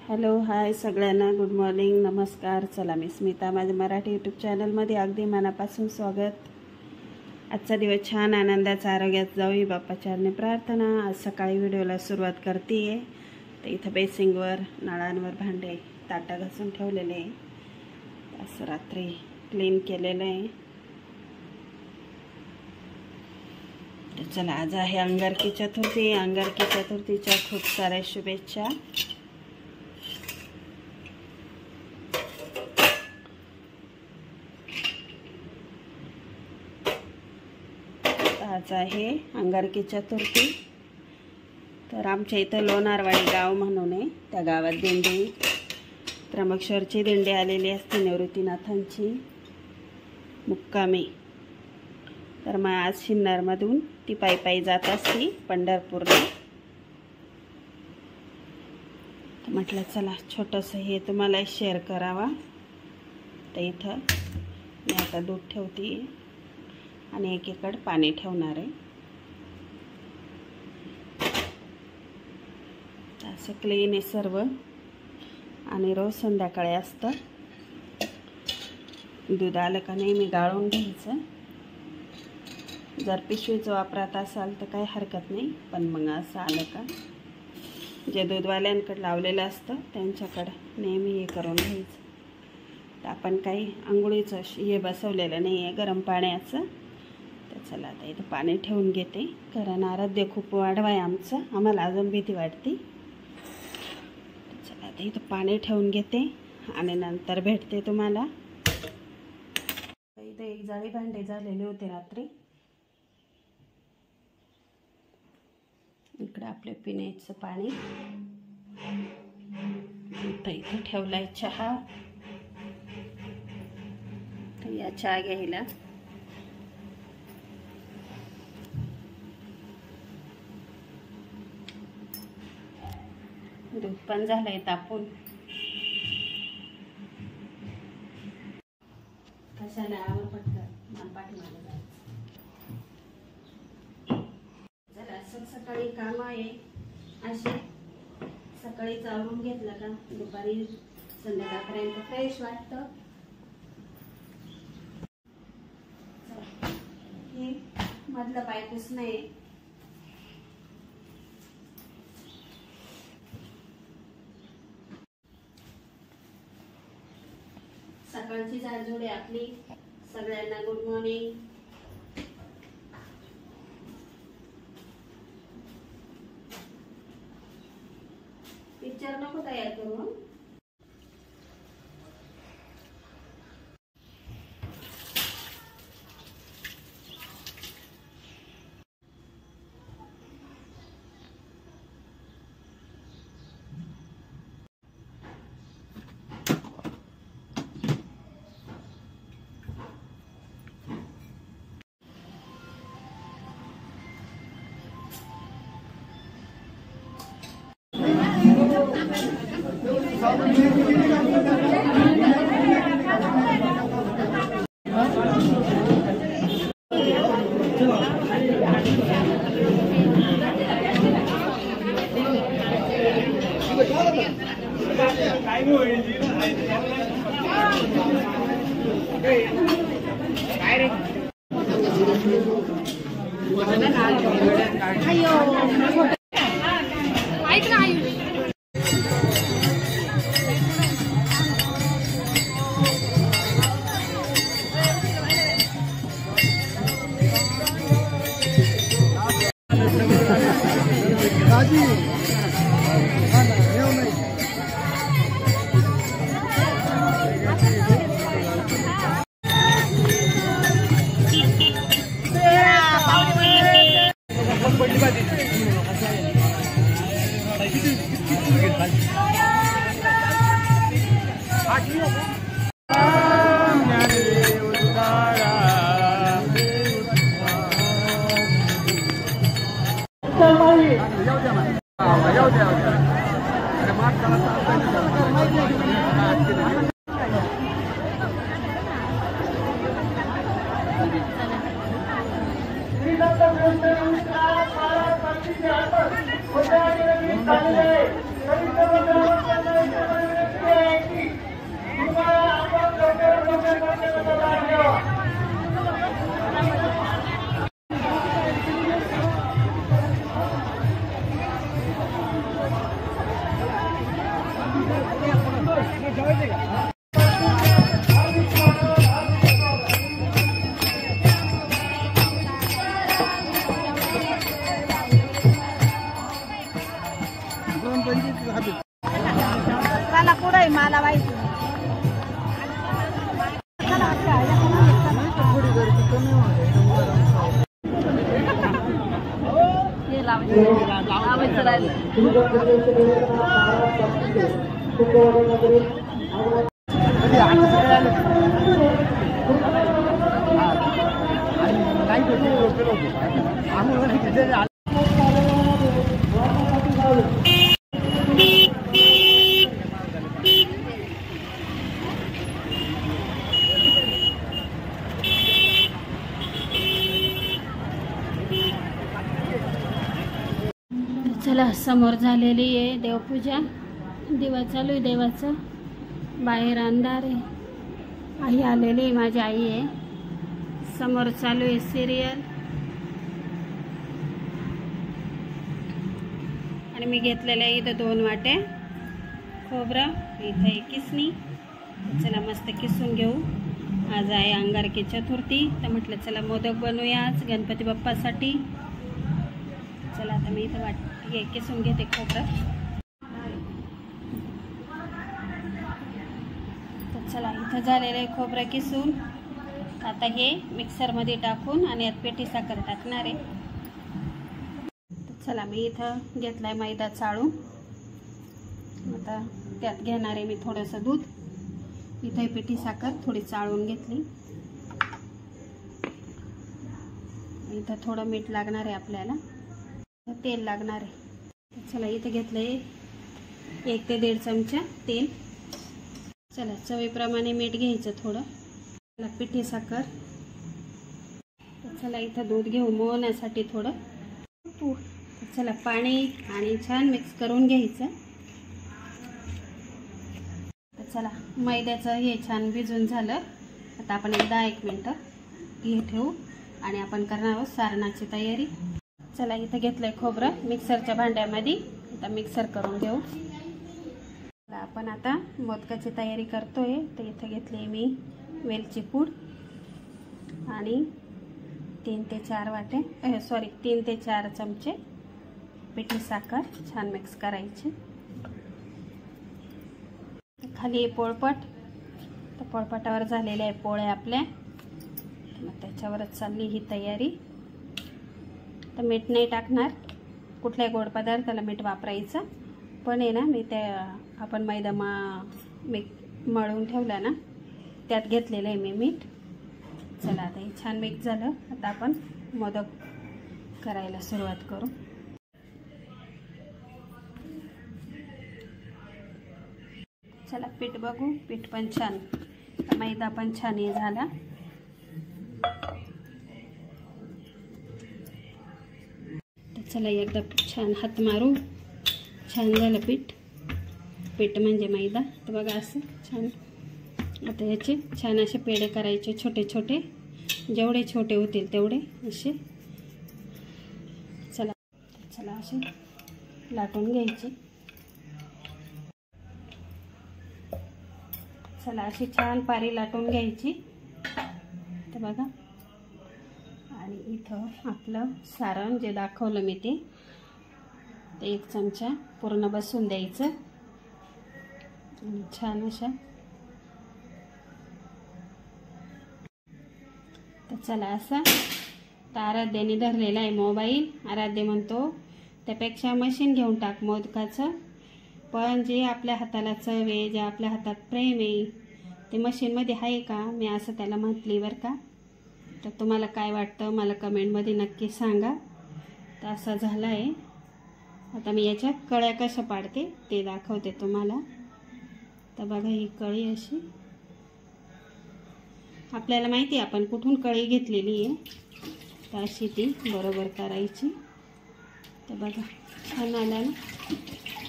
Hello hi सगळ्यांना, good morning, नमस्कार. चला मी स्मिता, माझ्या मराठी यूट्यूब चॅनलमध्ये अगदी मनापासून स्वागत. आजचा दिवस छान आनंदाचा आरोग्यात जाऊ ही बाप्पा चरणी प्रार्थना. आज सकाळी व्हिडिओला सुरुवात करते आहे. तर इथं बेसिंगवर नळांवर भांडे ताटा घासून ठेवलेले आहे. असं रात्री क्लीन केलेलं आहे. तर चला, आज आहे अंगारकी चतुर्थी. अंगारकी चतुर्थीच्या खूप साऱ्या शुभेच्छा. आज आहे अंगारकी चतुर्थी. तर आमच्या इथं लोणारवाडी गाव म्हणून आहे, त्या गावात दिंडी, त्र्यंबकेश्वरची दिंडी आलेली असते, निवृत्तीनाथांची मुक्कामी. तर मग आज सिन्नरमधून ती पायी पायी जात असती पंढरपूरला. तर म्हटलं चला छोटंसं हे तुम्हाला शेअर करावा. तर इथं मी आता दूध ठेवते आणि एकीकडे पाणी ठेवणार आहे. असं क्लीन आहे सर्व. आणि रोज संध्याकाळी असतं. दूध आलं का नेहमी गाळून घ्यायचं. जर पिशवीचं वापरत असाल तर काही हरकत नाही, पण मग असं आलं का जे दूधवाल्यांकडे लावलेलं असतं त्यांच्याकडं नेहमी हे करून घ्यायचं. तर आपण काही आंघोळीचं हे बसवलेलं नाही आहे गरम पाण्याचं. तर चला आता इथं पाणी ठेवून घेते, कारण आराध्य खूप वाढवाय आमचं, आम्हाला अजून भीती वाटते. चला आता इथं पाणी ठेवून घेते आणि नंतर भेटते तुम्हाला. इथं एक जाळी भांडे झालेले होते रात्री. इकडं आपले पिण्याचं पाणी. इथं ठेवलाय चहा. तर या चहा घ्यायला दूध पण झालंय तापून. कशाला आवर पटकन पाठीमागे जायचं. जरा सकाळी काम आहे असे. सकाळीच आवरून घेतलं का दुपारी संध्याकाळपर्यंत फ्रेश वाटतं. हे मधलं पायपूस नाही. सकाळची झाडझुडे आपली. सगळ्यांना गुड मॉर्निंग. पिक्चर नको तयार करू. मला कुठे मला माहिती चला समोर झालेली आहे देवपूजा. दिवा चालू आहे देवाचं. बाहेर अंधार आहे. आई आलेली आहे, माझी आई आहे. समोर चालू आहे सिरियल. आणि मी घेतलेल्या इथं 2 वाट्या खोबरं, इथं एक किसणी. चला मस्त किसून घेऊ. आज आहे अंगारकी चतुर्थी, तर म्हटलं चला मोदक बनवूया आज गणपती बाप्पासाठी. चला आता मी इथं किसून घेते खोबरं. तर चला इथं झालेलं आहे खोबरं किसून. आता हे मिक्सरमध्ये टाकून आणि यात पेठी साखर टाकणार आहे. तर चला मी इथं घेतलाय मैदा चाळून. आता त्यात घेणार आहे मी थोडंसं दूध. इथं पेठी साखर थोडी चाळून घेतली. इथं थोडं मीठ लागणार आहे आपल्याला. तेल लागणार आहे. चला इथं घेतलंय 1 ते 1.5 चमचा तेल. चला चवीप्रमाणे मीठ घ्यायचं थोडं. चला पिठी साखर. चला इथं दूध घेऊ मोहण्यासाठी थोडं. चला पाणी आणि छान मिक्स करून घ्यायचं. तर चला मैद्याचं हे छान भिजून झालं. आता आपण 10-1 मिनटं हे ठेवू आणि आपण करणार आहोत सारणाची तयारी. चला इथं घेतलंय खोबरं मिक्सरच्या भांड्यामध्ये. आता मिक्सर करून घेऊ. आपण आता मोदकाची तयारी करतोय. तर इथं घेतली मी वेलची पूड आणि 3 ते 4 वाटे 3 ते 4 चमचे पिठी साखर छान मिक्स करायची. खाली पोळपट. तर पोळपटावर झालेल्या आहे पोळ्या आपल्या. मग त्याच्यावरच चालली ही तयारी. तर मीठ नाही टाकणार. कुठल्याही गोड पदार्थाला मीठ वापरायचं. पण आहे ना मी त्या आपण मैदा मळून ठेवला ना त्यात घेतलेलं आहे मी मीठ. चला आता हे छान मिक्स झालं. आता आपण मोदक करायला सुरुवात करू. चला पीठ बघू. पीठ पण छान, मैदा पण छान हे झाला. चला एकदा छान हात मारू. छान झालं पीठ. पीठ म्हणजे मैदा. तर बघा असं छान. आता याचे छान असे पेढे करायचे छोटे छोटे. जेवढे छोटे होतील तेवढे असे. चला चला असे लाटून घ्यायचे. चला अशी छान पारी लाटून घ्यायची. तर बघा. आणि इथं आपलं सारण जे दाखवलं मी ते 1 चमचा पूर्ण बसून द्यायचं. आणि छान अशा. तर चला असा. तर आराध्याने धरलेला आहे मोबाईल. आराध्य म्हणतो त्यापेक्षा मशीन घेऊन टाक मोदकाचं. पण जे आपल्या हाताला चव आहे, जे आपल्या हातात प्रेम आहे ते मशीनमध्ये आहे का? मी असं त्याला म्हटली बरं का. तर तुम्हाला काय वाटतं मला कमेंटमध्ये नक्की सांगा. तर असा झाला आहे. आता मी याच्या कळ्या कशा पाडते ते दाखवते तुम्हाला. तर बघा ही कळी अशी. आपल्याला माहिती आहे आपण कुठून कळी घेतलेली आहे. तर अशी ती बरोबर करायची. तर बघा छान आला ना.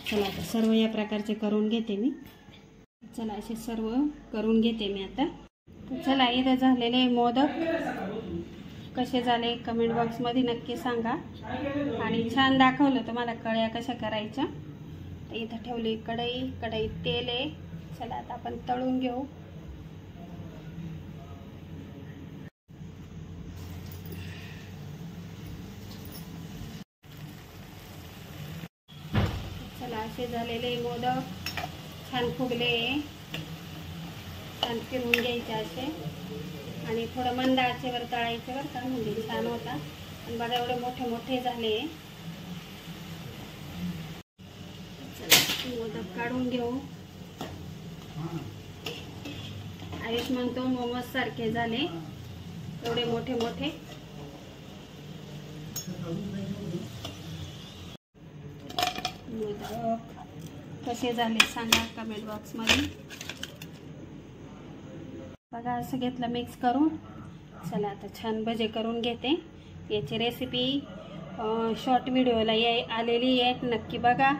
चला आता सर्व या प्रकारचे करून घेते मी. चला असे सर्व करून घेते मी आता. तर चला इथं झालेले मोदक कसे झाले कमेंट बॉक्समध्ये नक्की सांगा. आणि छान दाखवलं तुम्हाला कळ्या कशा करायच्या. तर इथं ठेवली कढई. कढईत तेल आहे. चला आता आपण तळून घेऊ. चला असे झालेले मोदक छान फुगले, छान फिरवून घ्यायचे असे आणि थोडं मंद आचेवर तळायचे बरं का, म्हणजे छान होता. आणि बघा एवढे मोठे मोठे झाले. चला मोदक काढून घेऊ. आयुष म्हणतो मोमोज सारखे झाले, एवढे मोठे मोठे. मोदक कसे झाले सांगा कमेंट बॉक्समध्ये. बघा असं घेतलं मिक्स करून. चला आता छान भजे करून घेते. याची रेसिपी शॉर्ट व्हिडिओला आलेली आहे, नक्की बघा.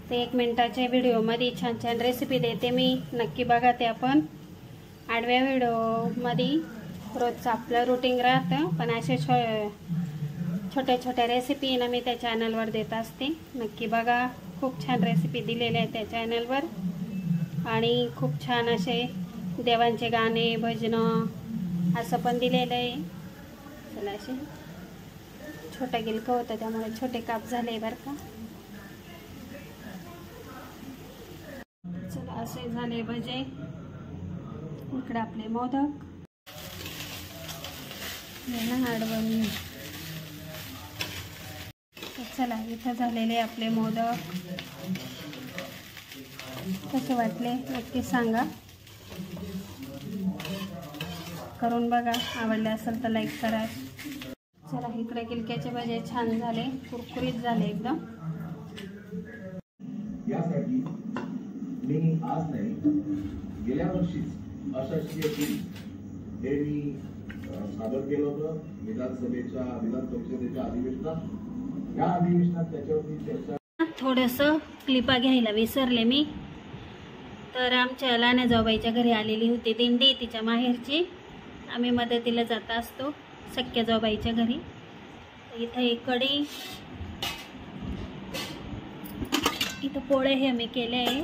ते 1 मिनिटाच्या व्हिडिओमध्ये छान छान रेसिपी देते मी, नक्की बघा. ते आपण आडव्या व्हिडिओमध्ये रोजचं आपलं रुटीन राहतं, पण असे छोट्या छोट्या रेसिपी ना मी त्या चॅनलवर देत असते, नक्की बघा. खूप छान रेसिपी दिलेल्या आहेत त्या चॅनलवर आणि खूप छान असे देवांचे गाणे भजनं असं पण दिलेलं आहे. चला असे छोटा गिलकं होतं त्यामुळे छोटे काप झाले बरं का. चला असे झाले भजे. इकडे आपले मोदक आडवून. चला इथं झालेले आपले मोदक. कसे वाटले नक्की सांगा, करून बघा. आवडले असेल तर लाईक करा. चला इकडे गिलक्याचे भजे छान झाले, कुरकुरीत झाले एकदम. यासाठी मी आज नाही, गेल्या वर्षीच अशासकीय हे मी सादर केलं होतं विधान परिषदेच्या अधिवेशनात. या अधिवेशनात त्याच्यावरती चर्चा. थोडंसं क्लिपा घ्यायला विसरले मी. तर आमच्या लहान्या जाऊबाईच्या घरी आलेली होती दिंडी, तिच्या माहेरची. आम्ही मदतीला जात असतो सख्या जाऊबाईच्या घरी. इथं एक कढी, इथं पोळे हे मी केले आहे.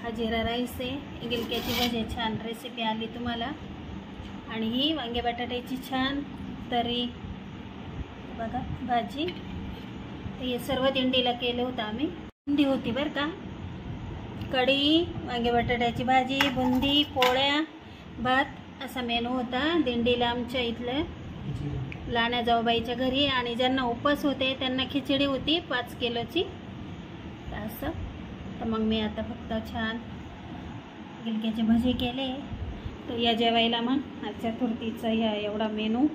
हा जिरा राईस आहे. गिलक्याची भजी छान रेसिपी आली तुम्हाला. आणि ही वांगे बटाट्याची छान तरी बघा भाजी. हे सर्व दिंडीला केलं होतं आम्ही. दिंडी होती बरं का. कढी, वांगे बटाट्याची भाजी, बुंदी, पोळ्या, भात असा मेनू होता दिंडीला आमच्या इथलं लहान्या जाऊबाईच्या घरी. आणि ज्यांना उपवास होते त्यांना खिचडी होती 5 किलोची असं. तर मग मी आता फक्त छान गिलक्याचे भजी केले. तर या जेवायला मग आज चतुर्थीचा या एवढा मेनू